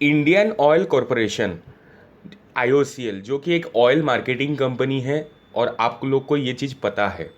Indian oil corporation IOCL जो कि एक ऑयल मार्केटिंग कंपनी है और आप लोग को ये चीज़ पता है।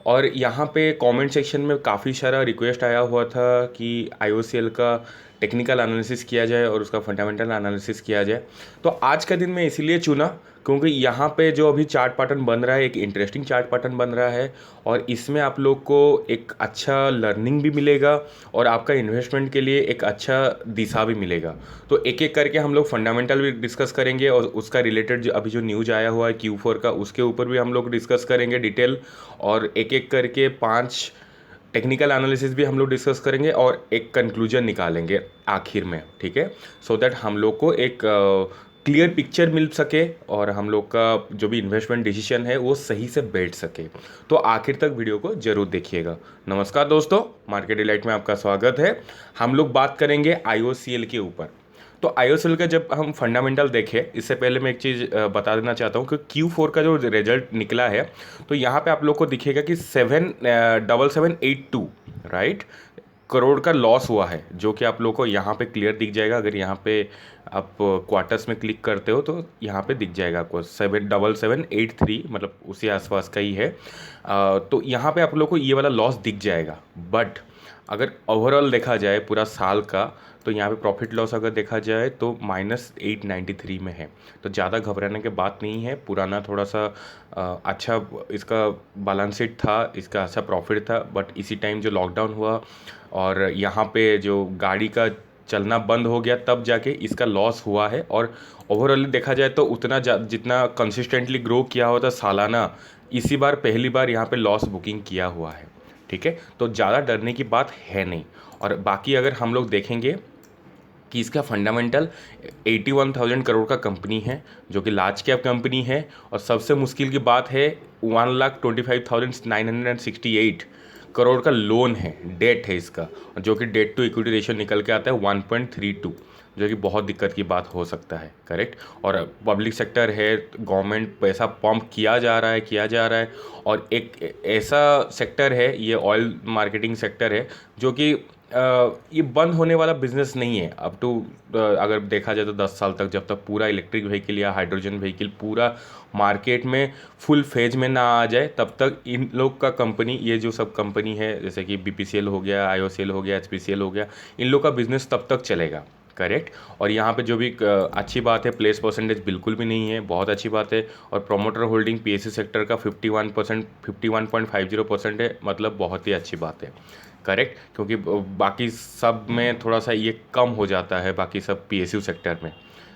और यहाँ पे कमेंट सेक्शन में काफ़ी सारा रिक्वेस्ट आया हुआ था कि IOCL का टेक्निकल एनालिसिस किया जाए और उसका फंडामेंटल एनालिसिस किया जाए। तो आज का दिन मैं इसीलिए चुना क्योंकि यहाँ पे जो अभी चार्ट पैटर्न बन रहा है एक इंटरेस्टिंग चार्ट पैटर्न बन रहा है और इसमें आप लोग को एक अच्छा लर्निंग भी मिलेगा और आपका इन्वेस्टमेंट के लिए एक अच्छा दिशा भी मिलेगा। तो एक एक करके हम लोग फंडामेंटल भी डिस्कस करेंगे और उसका रिलेटेड जो अभी जो न्यूज आया हुआ है Q4 का उसके ऊपर भी हम लोग डिस्कस करेंगे डिटेल। और एक एक करके 5 टेक्निकल एनालिसिस भी हम लोग डिस्कस करेंगे और एक कंक्लूजन निकालेंगे आखिर में, ठीक है। सो दैट हम लोग को एक क्लियर पिक्चर मिल सके और हम लोग का जो भी इन्वेस्टमेंट डिसीजन है वो सही से बैठ सके। तो आखिर तक वीडियो को जरूर देखिएगा। नमस्कार दोस्तों, मार्केट डिलाइट में आपका स्वागत है। हम लोग बात करेंगे IOCL के ऊपर। तो IOCL का जब हम फंडामेंटल देखें इससे पहले मैं एक चीज़ बता देना चाहता हूँ कि Q4 का जो रिजल्ट निकला है तो यहाँ पे आप लोग को दिखेगा कि 77782 राइट करोड़ का लॉस हुआ है, जो कि आप लोग को यहाँ पे क्लियर दिख जाएगा। अगर यहाँ पे आप क्वार्टर्स में क्लिक करते हो तो यहाँ पे दिख जाएगा आपको 77783, मतलब उसी आसपास का ही है। तो यहाँ पे आप लोग को ये वाला लॉस दिख जाएगा। बट अगर ओवरऑल देखा जाए पूरा साल का तो यहाँ पे प्रॉफिट लॉस अगर देखा जाए तो -893 में है। तो ज़्यादा घबराने की बात नहीं है। पुराना थोड़ा सा अच्छा इसका बैलेंस शीट था, इसका अच्छा प्रॉफिट था। बट इसी टाइम जो लॉकडाउन हुआ और यहाँ पे जो गाड़ी का चलना बंद हो गया तब जाके इसका लॉस हुआ है। और ओवरऑल देखा जाए तो उतना जितना कंसिस्टेंटली ग्रो किया हुआ था सालाना, इसी बार पहली बार यहाँ पे लॉस बुकिंग किया हुआ है, ठीक है। तो ज़्यादा डरने की बात है नहीं। और बाकी अगर हम लोग देखेंगे कि इसका फंडामेंटल 81,000 करोड़ का कंपनी है जो कि लार्ज कैप कंपनी है। और सबसे मुश्किल की बात है 1,25,968 करोड़ का लोन है, डेट है इसका, जो कि डेट टू इक्विटी रेशियो निकल के आता है 1.32, जो कि बहुत दिक्कत की बात हो सकता है, करेक्ट। और पब्लिक सेक्टर है, गवर्नमेंट पैसा पंप किया जा रहा है किया जा रहा है। और एक ऐसा सेक्टर है, ये ऑयल मार्केटिंग सेक्टर है जो कि ये बंद होने वाला बिजनेस नहीं है अप टू, अगर देखा जाए तो 10 साल तक, जब तक पूरा इलेक्ट्रिक व्हीकल या हाइड्रोजन व्हीकल पूरा मार्केट में फुल फेज में ना आ जाए तब तक इन लोग का कंपनी, ये जो सब कंपनी है जैसे कि BPCL हो गया, IOCL हो गया, HPCL हो गया, इन लोग का बिजनेस तब तक चलेगा, करेक्ट। और यहाँ पे जो भी अच्छी बात है, प्लेस परसेंटेज बिल्कुल भी नहीं है, बहुत अच्छी बात है। और प्रोमोटर होल्डिंग PSU सेक्टर का 51%, 51.50% है, मतलब बहुत ही अच्छी बात है, करेक्ट। क्योंकि बाकी सब में थोड़ा सा ये कम हो जाता है, बाकी सब PSU सेक्टर में,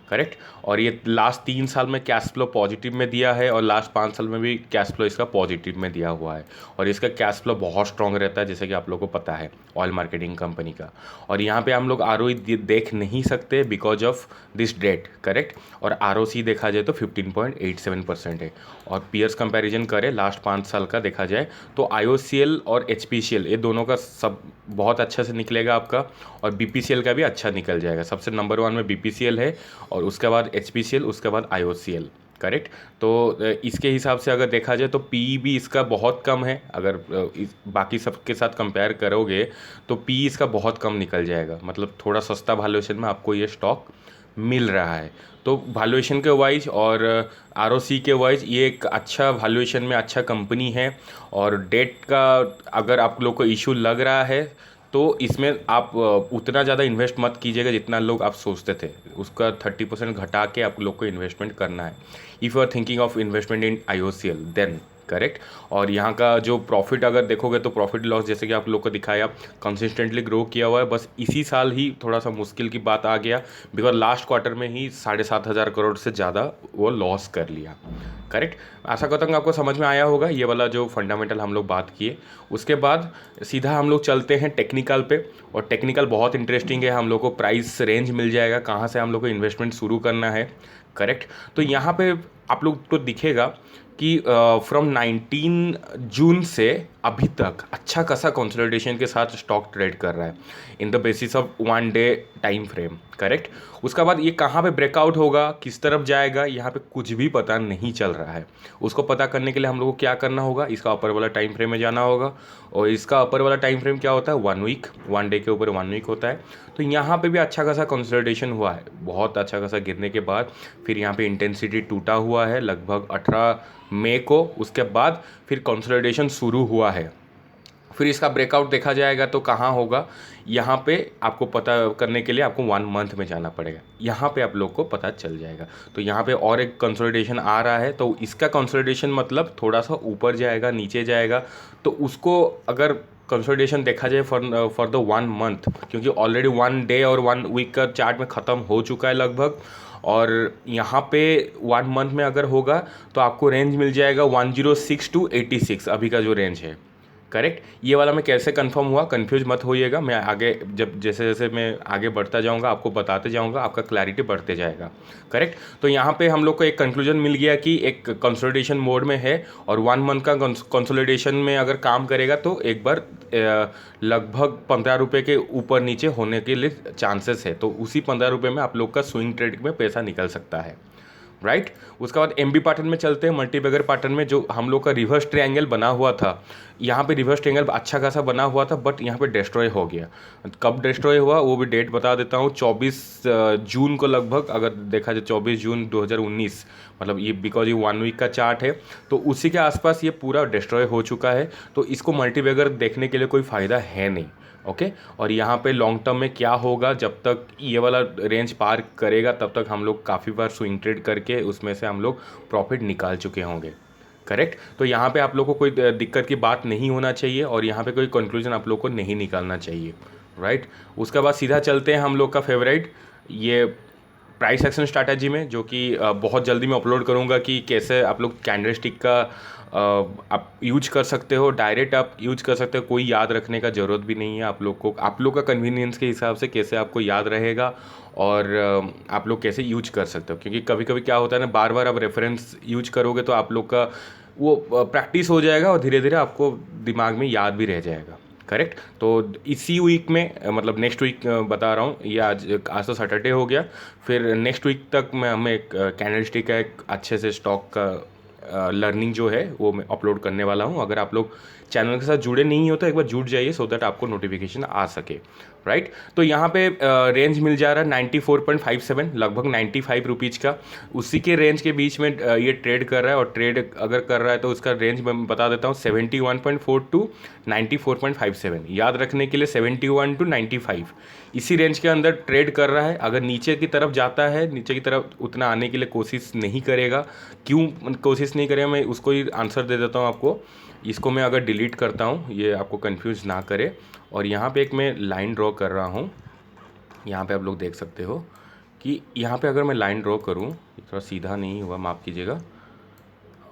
करेक्ट। और ये लास्ट 3 साल में कैश फ्लो पॉजिटिव में दिया है और लास्ट 5 साल में भी कैश फ्लो इसका पॉजिटिव में दिया हुआ है। और इसका कैश फ्लो बहुत स्ट्रॉन्ग रहता है, जैसे कि आप लोगों को पता है ऑयल मार्केटिंग कंपनी का। और यहाँ पे हम लोग ROE देख नहीं सकते because of this date, correct. और ROC देखा जाए तो 15.87% है। और पीयर्स कंपैरिजन करें लास्ट 5 साल का देखा जाए तो IOCL और HPCL ये दोनों का सब बहुत अच्छा से निकलेगा आपका। और BPCL का भी अच्छा निकल जाएगा। सबसे नंबर 1 में BPCL है और उसके बाद HPCL, उसके बाद IOCL, करेक्ट। तो इसके हिसाब से अगर देखा जाए तो PE भी इसका बहुत कम है। अगर बाकी सबके साथ कंपेयर करोगे तो PE इसका बहुत कम निकल जाएगा, मतलब थोड़ा सस्ता वैल्यूएशन में आपको ये स्टॉक मिल रहा है। तो वैल्यूएशन के वाइज और ROC के वाइज ये एक अच्छा वैल्यूएशन में अच्छा कंपनी है। और डेट का अगर आप लोग को इशू लग रहा है तो इसमें आप उतना ज़्यादा इन्वेस्ट मत कीजिएगा जितना लोग आप सोचते थे, उसका 30% घटा के आप लोग को इन्वेस्टमेंट करना है। If you are thinking of investment in IOCL then, correct. और यहाँ का जो प्रॉफिट अगर देखोगे तो प्रॉफिट लॉस जैसे कि आप लोग को दिखाया कंसिस्टेंटली ग्रो किया हुआ है। बस इसी साल ही थोड़ा सा मुश्किल की बात आ गया बिकॉज लास्ट क्वार्टर में ही 7,500 करोड़ से ज़्यादा वो लॉस कर लिया, करेक्ट। आशा करता हूँ आपको समझ में आया होगा ये वाला जो फंडामेंटल हम लोग बात किए। उसके बाद सीधा हम लोग चलते हैं टेक्निकल पे। और टेक्निकल बहुत इंटरेस्टिंग है, हम लोग को प्राइस रेंज मिल जाएगा कहाँ से हम लोग को इन्वेस्टमेंट शुरू करना है, करेक्ट। तो यहाँ पे आप लोग को दिखेगा कि फ्रॉम 19 जून से अभी तक अच्छा खासा कंसोलिडेशन के साथ स्टॉक ट्रेड कर रहा है in the basis of 1 day time frame, correct. उसके बाद ये कहाँ पे ब्रेकआउट होगा, किस तरफ जाएगा, यहाँ पे कुछ भी पता नहीं चल रहा है। उसको पता करने के लिए हम लोग को क्या करना होगा, इसका अपर वाला टाइम फ्रेम में जाना होगा। और इसका अपर वाला टाइम फ्रेम क्या होता है, 1 वीक, 1 डे के ऊपर 1 वीक होता है। तो यहाँ पे भी अच्छा खासा कंसोलिडेशन हुआ है, बहुत अच्छा खासा गिरने के बाद फिर यहाँ पे इंटेंसिटी टूटा हुआ है लगभग 18 मई को। उसके बाद फिर कंसोलिडेशन शुरू हुआ है। फिर इसका ब्रेकआउट देखा जाएगा तो कहाँ होगा, यहाँ पे आपको पता करने के लिए आपको 1 मंथ में जाना पड़ेगा, यहाँ पे आप लोग को पता चल जाएगा। तो यहाँ पे और एक कंसोलिडेशन आ रहा है, तो इसका कंसोलिडेशन मतलब थोड़ा सा ऊपर जाएगा नीचे जाएगा। तो उसको अगर कंसोलिडेशन देखा जाए फॉर द 1 मंथ, क्योंकि ऑलरेडी 1 डे और 1 वीक का चार्ट में ख़त्म हो चुका है लगभग, और यहाँ पे 1 मंथ में अगर होगा तो आपको रेंज मिल जाएगा 106 to 86 अभी का जो रेंज है, करेक्ट। ये वाला मैं कैसे कंफर्म हुआ, कंफ्यूज मत होइएगा, मैं आगे जब जैसे जैसे मैं आगे बढ़ता जाऊंगा आपको बताते जाऊंगा, आपका क्लैरिटी बढ़ते जाएगा, करेक्ट। तो यहाँ पे हम लोग को एक कंक्लूजन मिल गया कि एक कंसोलिडेशन मोड में है, और 1 मंथ का कंसोलिडेशन में अगर काम करेगा तो एक बार लगभग 15 रुपये के ऊपर नीचे होने के लिए चांसेस है। तो उसी 15 रुपये में आप लोग का स्विंग ट्रेड में पैसा निकल सकता है, राइट। उसके बाद एमबी पैटर्न में चलते हैं, मल्टी बैगर पैटर्न में जो हम लोग का रिवर्स ट्रायंगल बना हुआ था, यहाँ पे रिवर्स ट्रायंगल अच्छा खासा बना हुआ था, बट यहाँ पे डिस्ट्रॉय हो गया। कब डिस्ट्रॉय हुआ वो भी डेट बता देता हूँ, 24 जून को लगभग, अगर देखा जाए 24 जून 2019, मतलब ये बिकॉज ये 1 वीक का चार्ट है, तो उसी के आसपास ये पूरा डिस्ट्रॉय हो चुका है। तो इसको मल्टी बैगर देखने के लिए कोई फ़ायदा है नहीं, ओके। और यहाँ पे लॉन्ग टर्म में क्या होगा, जब तक ये वाला रेंज पार करेगा तब तक हम लोग काफ़ी बार स्विंग ट्रेड करके उसमें से हम लोग प्रॉफिट निकाल चुके होंगे, करेक्ट। तो यहाँ पे आप लोग को कोई दिक्कत की बात नहीं होना चाहिए, और यहाँ पे कोई कंक्लूजन आप लोग को नहीं निकालना चाहिए, राइट। उसके बाद सीधा चलते हैं हम लोग का फेवरेट, ये प्राइस एक्शन स्ट्रैटेजी में, जो कि बहुत जल्दी मैं अपलोड करूँगा कि कैसे आप लोग कैंडलस्टिक का आप यूज कर सकते हो, डायरेक्ट आप यूज कर सकते हो, कोई याद रखने का ज़रूरत भी नहीं है आप लोग को। आप लोग का कन्वीनियंस के हिसाब से कैसे आपको याद रहेगा और आप लोग कैसे यूज कर सकते हो, क्योंकि कभी कभी क्या होता है ना, बार बार आप रेफरेंस यूज करोगे तो आप लोग का वो प्रैक्टिस हो जाएगा और धीरे धीरे आपको दिमाग में याद भी रह जाएगा, करेक्ट। तो इसी वीक में मतलब नेक्स्ट वीक बता रहा हूँ, ये आज तो सैटरडे हो गया, फिर नेक्स्ट वीक तक मैं हमें एक कैंडलस्टिक का एक अच्छे से स्टॉक का लर्निंग जो है वो मैं अपलोड करने वाला हूँ। अगर आप लोग चैनल के साथ जुड़े नहीं हो तो एक बार जुड़ जाइए, सो दैट आपको नोटिफिकेशन आ सके, राइट। तो यहाँ पे रेंज मिल जा रहा है 94.57, लगभग 95 रुपीज़ का, उसी के रेंज के बीच में ये ट्रेड कर रहा है। और ट्रेड अगर कर रहा है तो उसका रेंज मैं बता देता हूँ 71.4 to 94.57, याद रखने के लिए 71 to 95, इसी रेंज के अंदर ट्रेड कर रहा है। अगर नीचे की तरफ जाता है, नीचे की तरफ उतना आने के लिए कोशिश नहीं करेगा, क्यों कोशिश नहीं करेगा मैं उसको ही आंसर दे देता हूँ आपको। इसको मैं अगर डिलीट करता हूँ, ये आपको कंफ्यूज ना करे, और यहाँ पे एक मैं लाइन ड्रॉ कर रहा हूँ, यहाँ पे आप लोग देख सकते हो कि यहाँ पे अगर मैं लाइन ड्रॉ करूँ, थोड़ा सीधा नहीं हुआ, माफ़ कीजिएगा,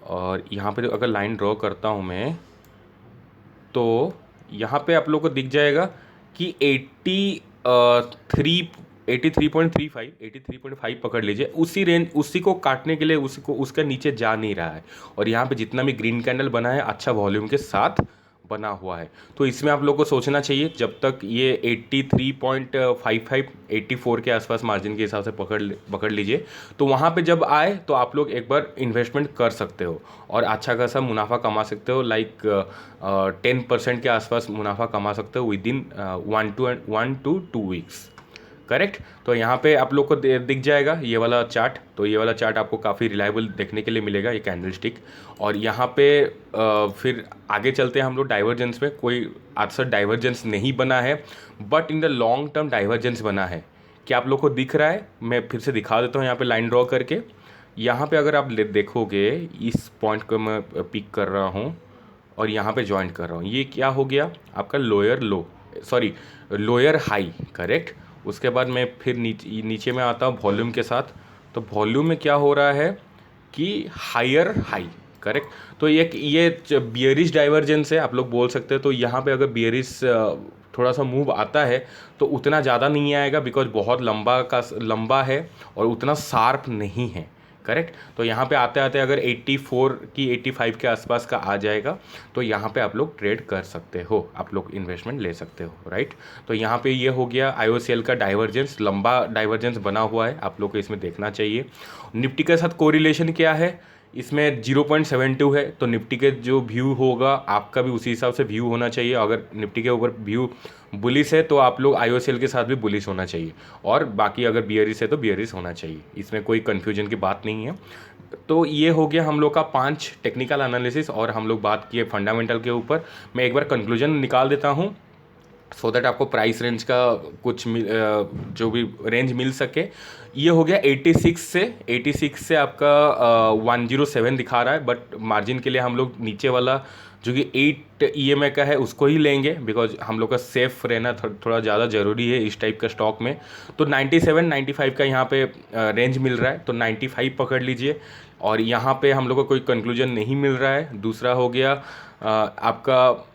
और यहाँ पे अगर लाइन ड्रॉ करता हूँ मैं, तो यहाँ पे आप लोग को दिख जाएगा कि 83.35 पकड़ लीजिए, उसी रेंज, उसी को काटने के लिए उसी को उसका नीचे जा नहीं रहा है। और यहाँ पे जितना भी ग्रीन कैंडल बना है अच्छा वॉल्यूम के साथ बना हुआ है, तो इसमें आप लोग को सोचना चाहिए जब तक ये 83.55 84 के आसपास मार्जिन के हिसाब से पकड़ लीजिए, तो वहाँ पे जब आए तो आप लोग एक बार इन्वेस्टमेंट कर सकते हो और अच्छा खासा मुनाफा कमा सकते हो, लाइक 10% के आसपास मुनाफा कमा सकते हो with in 1 to 2 weeks, correct. तो यहाँ पे आप लोग को दिख जाएगा ये वाला चार्ट, तो ये वाला चार्ट आपको काफ़ी रिलायबल देखने के लिए मिलेगा, ये कैंडलस्टिक। और यहाँ पे फिर आगे चलते हैं हम लोग डाइवर्जेंस में, कोई आज से डाइवर्जेंस नहीं बना है, but in the long term divergence बना है। क्या आप लोग को दिख रहा है, मैं फिर से दिखा देता हूँ यहाँ पे लाइन ड्रॉ करके। यहाँ पे अगर आप देखोगे, इस पॉइंट को मैं पिक कर रहा हूँ और यहाँ पे ज्वाइन कर रहा हूँ, ये क्या हो गया आपका लोअर हाई, करेक्ट। उसके बाद मैं फिर नीचे में आता हूँ वॉल्यूम के साथ, तो वॉल्यूम में क्या हो रहा है कि हायर हाई, करेक्ट। तो ये बियरिश डाइवर्जेंस है आप लोग बोल सकते हैं। तो यहाँ पे अगर बियरिश थोड़ा सा मूव आता है तो उतना ज़्यादा नहीं आएगा, बिकॉज बहुत लंबा है और उतना शार्प नहीं है, करेक्ट। तो यहाँ पे आते आते अगर 84 की 85 के आसपास का आ जाएगा तो यहाँ पे आप लोग ट्रेड कर सकते हो, आप लोग इन्वेस्टमेंट ले सकते हो, राइट। तो यहाँ पे ये हो गया IOCL का डाइवर्जेंस, लंबा डाइवर्जेंस बना हुआ है, आप लोग को इसमें देखना चाहिए। निफ्टी के साथ कोरिलेशन क्या है, इसमें 0.72 है, तो निफ्टी के जो व्यू होगा आपका भी उसी हिसाब से व्यू होना चाहिए। अगर निफ्टी के ऊपर व्यू बुलिश है तो आप लोग IOCL के साथ भी बुलिश होना चाहिए, और बाकी अगर बियरिश है तो बियरिश होना चाहिए, इसमें कोई कन्फ्यूजन की बात नहीं है। तो ये हो गया हम लोग का 5 टेक्निकल एनालिसिस, और हम लोग बात किए फंडामेंटल के ऊपर। मैं एक बार कंक्लूजन निकाल देता हूँ सो दैट आपको प्राइस रेंज का कुछ जो भी रेंज मिल सके। ये हो गया 86 से आपका 107 दिखा रहा है, बट मार्जिन के लिए हम लोग नीचे वाला जो कि 8 EMA का है उसको ही लेंगे, बिकॉज हम लोग का सेफ रहना थोड़ा ज़्यादा ज़रूरी है इस टाइप का स्टॉक में। तो 97-95 का यहाँ पे रेंज मिल रहा है, तो 95 पकड़ लीजिए, और यहाँ पे हम लोग को कोई कंक्लूजन नहीं मिल रहा है। दूसरा हो गया आपका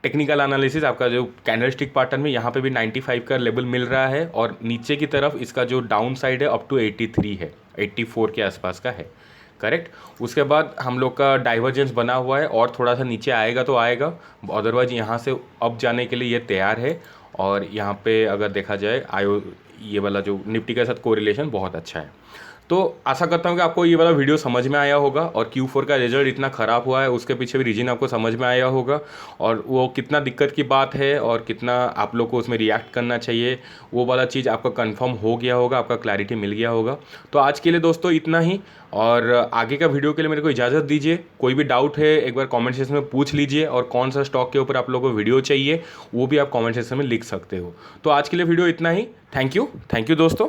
टेक्निकल एनालिसिस, आपका जो कैंडलस्टिक पैटर्न में यहाँ पे भी 95 का लेवल मिल रहा है, और नीचे की तरफ इसका जो डाउन साइड है अप टू 83 है, 84 के आसपास का है, करेक्ट। उसके बाद हम लोग का डाइवर्जेंस बना हुआ है, और थोड़ा सा नीचे आएगा तो आएगा, अदरवाइज यहाँ से अप जाने के लिए ये तैयार है। और यहाँ पे अगर देखा जाए ये वाला जो निफ्टी के साथ कोरिलेशन बहुत अच्छा है। तो आशा करता हूँ कि आपको ये वाला वीडियो समझ में आया होगा, और Q4 का रिजल्ट इतना ख़राब हुआ है उसके पीछे भी रीजन आपको समझ में आया होगा, और वो कितना दिक्कत की बात है और कितना आप लोग को उसमें रिएक्ट करना चाहिए वो वाला चीज़ आपका कंफर्म हो गया होगा, आपका क्लैरिटी मिल गया होगा। तो आज के लिए दोस्तों इतना ही, और आगे का वीडियो के लिए मेरे को इजाज़त दीजिए। कोई भी डाउट है एक बार कॉमेंट सेक्शन में पूछ लीजिए, और कौन सा स्टॉक के ऊपर आप लोगों को वीडियो चाहिए वो भी आप कॉमेंट सेक्शन में लिख सकते हो। तो आज के लिए वीडियो इतना ही। थैंक यू दोस्तों।